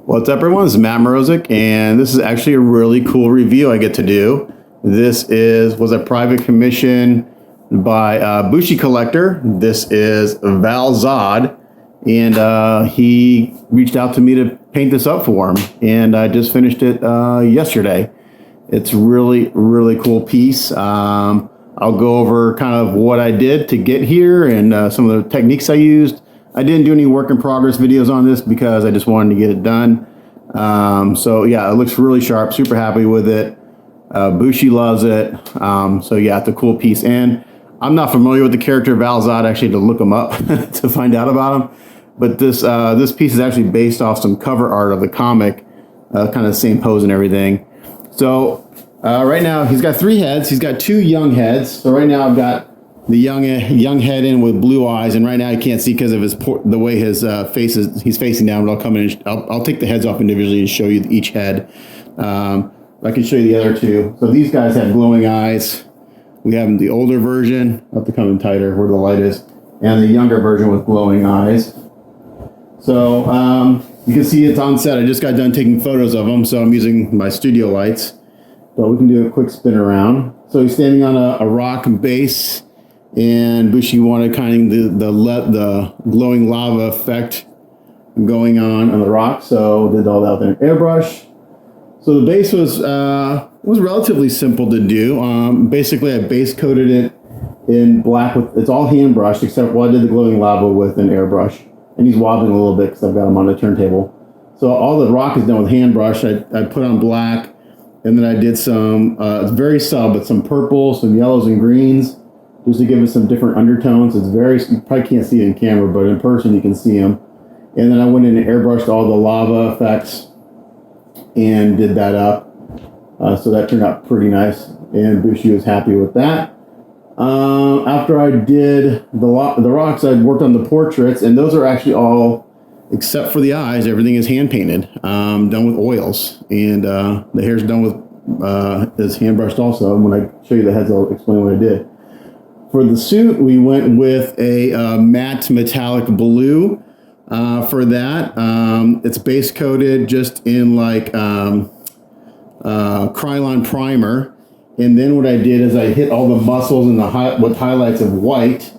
What's up, everyone? This is Matt Morozic, and this is actually a really cool review I get to do. This was a private commission by Bushi Collector. This is Val Zod, and he reached out to me to paint this up for him, and I just finished it yesterday. It's really, really cool piece. I'll go over kind of what I did to get here and some of the techniques I used. I didn't do any work in progress videos on this because I just wanted to get it done. So yeah, it looks really sharp, super happy with it. Bushi loves it. So yeah, it's a cool piece. And I'm not familiar with the character Val Zod. I actually had to look him up to find out about him. But this piece is actually based off some cover art of the comic, kind of the same pose and everything. So right now he's got 3 heads. He's got 2 young heads. So right now I've got the young head in with blue eyes, and right now you can't see because of the way his face is. He's facing down, but I'll come in and I'll take the heads off individually and show you each head. I can show you the other 2. So these guys have glowing eyes. We have the older version. I'll have to come in tighter where the light is, and the younger version with glowing eyes. So you can see it's on set. I just got done taking photos of them, so I'm using my studio lights. But we can do a quick spin around. So he's standing on a rock base. And Bushi wanted kind of the glowing lava effect going on the rock, so did all that with an airbrush. So the base was relatively simple to do. Basically, I base coated it in black it's all hand brushed except I did the glowing lava with an airbrush, and he's wobbling a little bit because I've got him on the turntable. So all the rock is done with hand brush. I put on black, and then I did some it's very subtle, but some purple, some yellows and greens, just to give it some different undertones. You probably can't see it in camera, but in person you can see them. And then I went in and airbrushed all the lava effects and did that up. So that turned out pretty nice, and Bushi was happy with that. After I did the rocks, I worked on the portraits, and those are actually all, except for the eyes, everything is hand painted, done with oils. And the hair's done with, is hand brushed also. And when I show you the heads, I'll explain what I did. For the suit, we went with a matte metallic blue. For that, it's base coated just in like Krylon primer. And then what I did is I hit all the muscles and with highlights of white.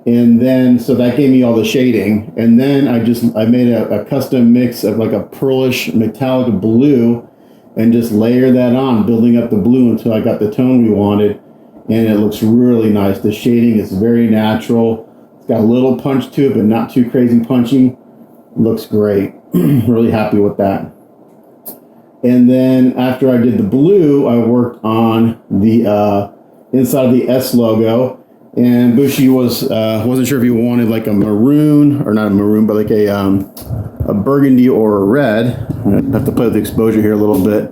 And then, so that gave me all the shading. And then I made a custom mix of like a pearlish metallic blue and just layer that on, building up the blue until I got the tone we wanted. And it looks really nice. The shading is very natural. It's got a little punch to it, but not too crazy punchy. Looks great. Really happy with that. And then after I did the blue, I worked on the inside of the S logo. And Bushi wasn't sure if he wanted like a maroon, or not a maroon, but like a burgundy or a red. I have to play with the exposure here a little bit.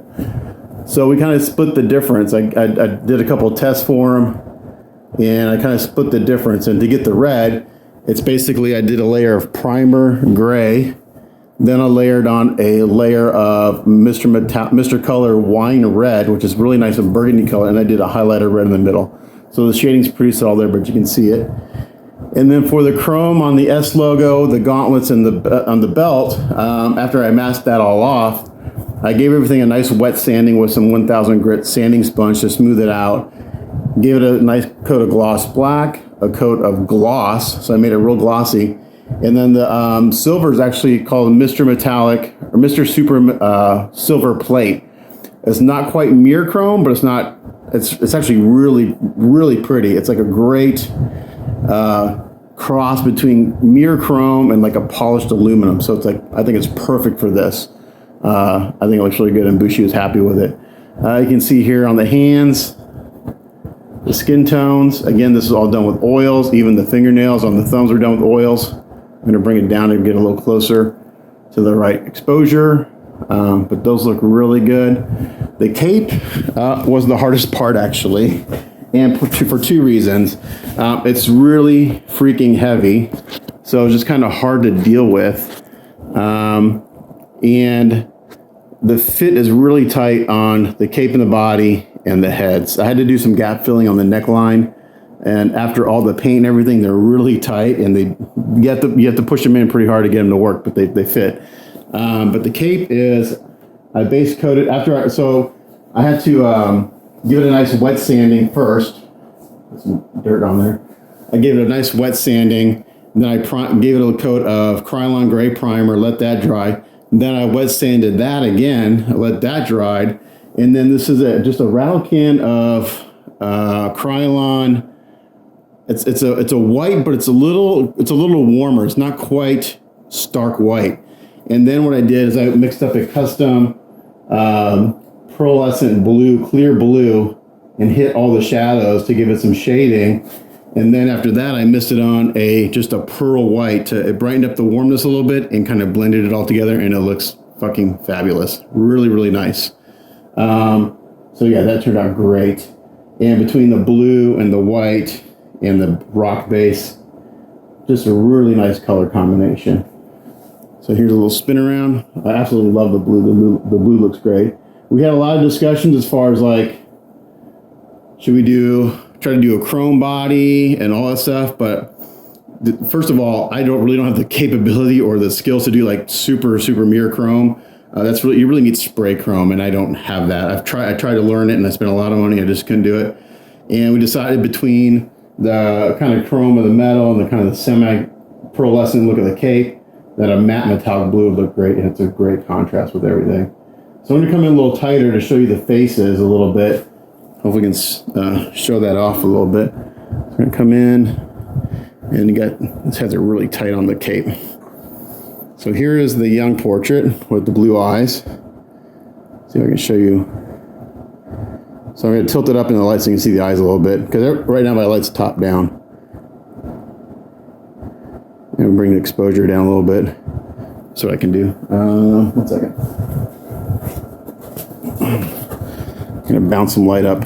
So we kind of split the difference. I did a couple of tests for him, and I kind of split the difference. And to get the red, it's basically I did a layer of primer gray, then I layered on a layer of Mr. Color wine red, which is really nice, a burgundy color, and I did a highlighter red in the middle. So the shading's pretty subtle there, but you can see it. And then for the chrome on the S logo, the gauntlets, and on the belt, after I masked that all off, I gave everything a nice wet sanding with some 1000 grit sanding sponge to smooth it out. Gave it a nice coat of gloss black, a coat of gloss, so I made it real glossy. And then the silver is actually called Mr. Metallic, or Mr. Super Silver Plate. It's not quite mirror chrome, but it's actually really, really pretty. It's like a great cross between mirror chrome and like a polished aluminum. So it's like, I think it's perfect for this. I think it looks really good, and Bushi was happy with it. You can see here on the hands, the skin tones. Again, this is all done with oils. Even the fingernails on the thumbs are done with oils. I'm going to bring it down and get a little closer to the right exposure. But those look really good. The cape was the hardest part, actually, and for 2 reasons. It's really freaking heavy, so it's just kind of hard to deal with. And the fit is really tight on the cape and the body and the heads. I had to do some gap filling on the neckline, and after all the paint and everything, they're really tight, and you have to push them in pretty hard to get them to work, but they fit. But the cape is, I base coated after so I had to give it a nice wet sanding first. There's some dirt on there. I gave it a nice wet sanding. Then I gave it a coat of Krylon gray primer, let that dry. Then I wet sanded that again, let that dry. And then this is just a rattle can of Krylon. It's a white, but it's a little warmer. It's not quite stark white. And then what I did is I mixed up a custom pearlescent blue, clear blue, and hit all the shadows to give it some shading. And then after that, I missed it on just a pearl white it brightened up the warmness a little bit and kind of blended it all together, and it looks fucking fabulous. Really, really nice. So yeah, that turned out great. And between the blue and the white and the rock base, just a really nice color combination. So here's a little spin around. I absolutely love the blue. The blue looks great. We had a lot of discussions as far as like, should we try to do a chrome body and all that stuff, but first of all, I really don't have the capability or the skills to do like super mirror chrome. You really need spray chrome, and I don't have that. I tried to learn it, and I spent a lot of money. I just couldn't do it. And we decided between the kind of chrome of the metal and the kind of the semi pearlescent look of the cape that a matte metallic blue would look great, and it's a great contrast with everything. So I'm going to come in a little tighter to show you the faces a little bit. Hopefully we can show that off a little bit. I'm going to come in, and these heads are really tight on the cape. So here is the young portrait with the blue eyes. See if I can show you. So I'm going to tilt it up in the light so you can see the eyes a little bit, because right now my light's top down. And bring the exposure down a little bit. That's what I can do. 1 second. I'm going to bounce some light up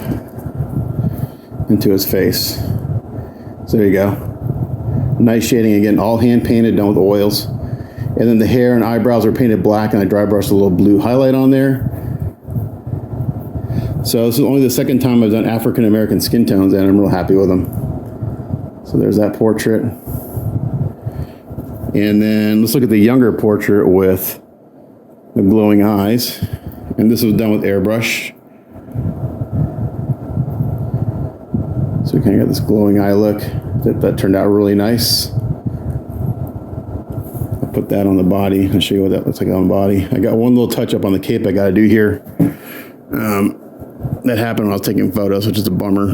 into his face. So there you go. Nice shading again, all hand painted, done with oils. And then the hair and eyebrows are painted black, and I dry brushed a little blue highlight on there. So this is only the second time I've done African American skin tones, and I'm real happy with them. So there's that portrait. And then let's look at the younger portrait with the glowing eyes. And this was done with airbrush. So we kind of got this glowing eye look. That turned out really nice. I'll put that on the body. I'll show you what that looks like on the body. I got one little touch up on the cape I got to do here. That happened when I was taking photos, which is a bummer.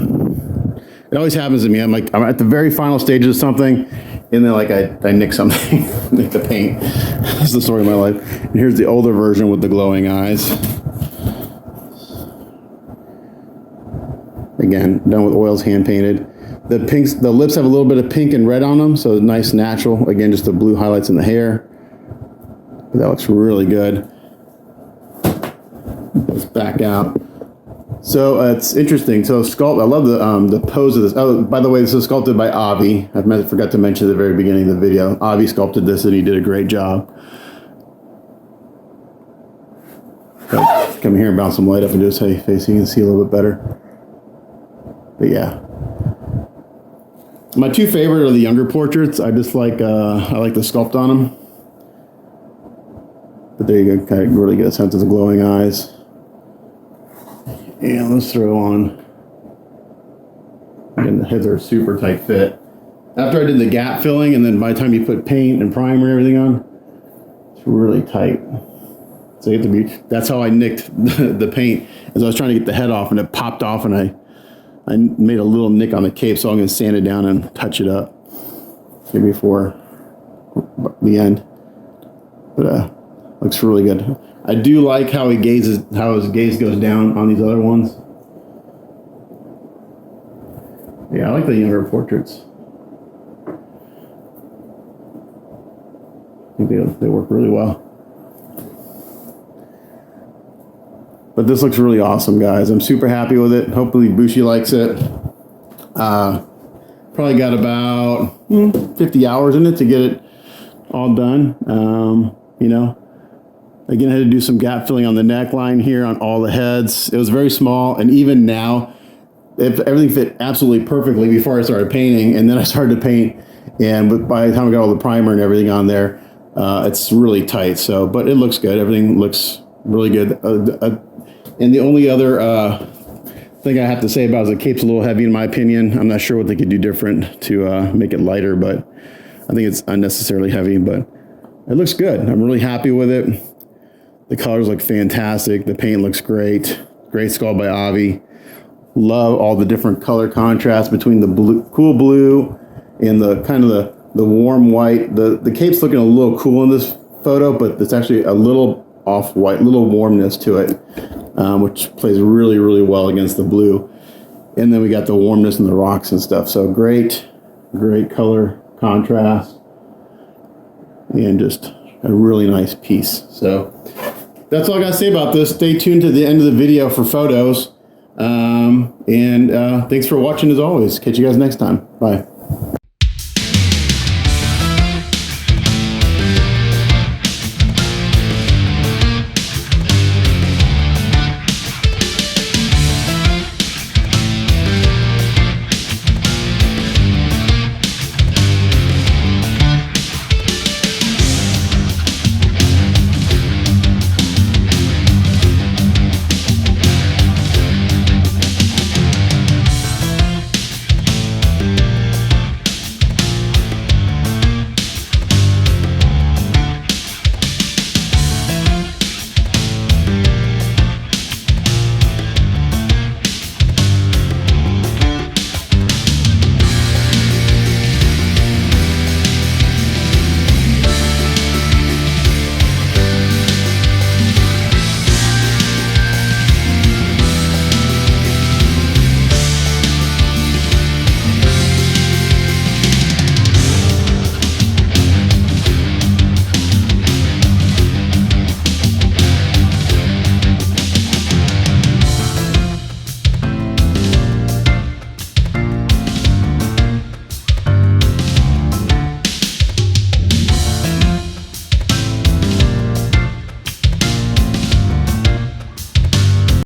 It always happens to me. I'm at the very final stages of something, and then like I nick something, nick the paint. That's the story of my life. And here's the older version with the glowing eyes. Again, done with oils, hand painted. The lips have a little bit of pink and red on them, so nice natural. Again, just the blue highlights in the hair. But that looks really good. Let's back out. So it's interesting. So sculpt. I love the pose of this. Oh, by the way, this is sculpted by Avi. I forgot to mention at the very beginning of the video. Avi sculpted this, and he did a great job. So come here and bounce some light up into his face so you can see a little bit better. But yeah, my two favorite are the younger portraits. I just like I like the sculpt on them. But there you go, kind of really get a sense of the glowing eyes. And let's throw on. Again, the heads are a super tight fit. After I did the gap filling, and then by the time you put paint and primer and everything on, it's really tight. So you have to be. That's how I nicked the paint, as I was trying to get the head off, and it popped off, and I made a little nick on the cape, so I'm going to sand it down and touch it up maybe before the end. But looks really good. I do like how his gaze goes down on these other ones. Yeah, I like the younger portraits. I think they work really well. But this looks really awesome, guys. I'm super happy with it. Hopefully Bushi likes it. Probably got about 50 hours in it to get it all done. You know, again, I had to do some gap filling on the neckline here on all the heads. It was very small, and even now, everything fit absolutely perfectly before I started painting, and then I started to paint, and by the time I got all the primer and everything on there, It's really tight, so, but it looks good. Everything looks really good. And the only other thing I have to say about it is the cape's a little heavy in my opinion. I'm not sure what they could do different to make it lighter, but I think it's unnecessarily heavy, but it looks good. I'm really happy with it. The colors look fantastic. The paint looks great. Great skull by Avi. Love all the different color contrast between the blue, cool blue and the kind of the warm white. The cape's looking a little cool in this photo, but it's actually a little off-white, little warmness to it, which plays really, really well against the blue. And then we got the warmness in the rocks and stuff. So great color contrast and just a really nice piece. So that's all I got to say about this. Stay tuned to the end of the video for photos. And thanks for watching as always. Catch you guys next time. Bye.